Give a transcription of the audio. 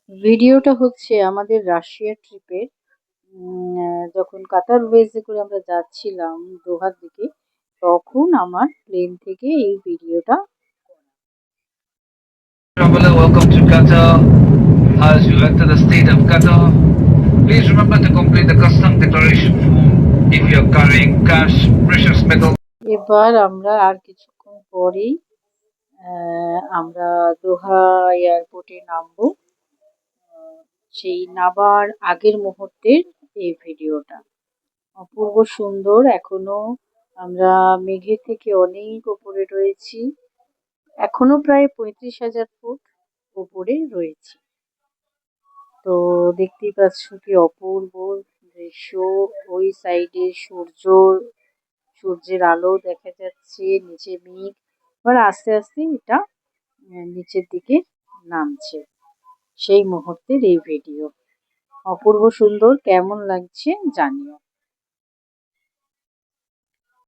ভিডিওটা হচ্ছে আমাদের রাশিয়া ট্রিপের। যখন কাতার ওয়েজে করে আমরা যাচ্ছিলাম দোহার দিকে, তখন আমার প্লেন থেকে এই ভিডিওটা। Traveler, welcome to Qatar. As you enter the state of Qatar, please remember to complete the custom declaration form if you are carrying cash, precious metal. এবার আমরা আর কিছুক্ষণ পরেই আমরা দোহা এয়ারপোর্টে নামবো। সেই নামার আগের মুহূর্তের এই ভিডিওটা অপূর্ব সুন্দর। এখনো আমরা মেঘের থেকে অনেক উপরে রয়েছি, এখনো প্রায় ৩৫,০০০ ফুট উপরে রয়েছি। তো দেখতেই পাচ্ছ কি অপূর্ব দৃশ্য। ওই সাইডে সূর্যের আলো দেখা যাচ্ছে, নিচে মেঘ। এবার আস্তে আস্তে এটা নিচের দিকে নামছে। সেই মুহূর্তের এই ভিডিও অপূর্ব সুন্দর। কেমন লাগছে জানিও।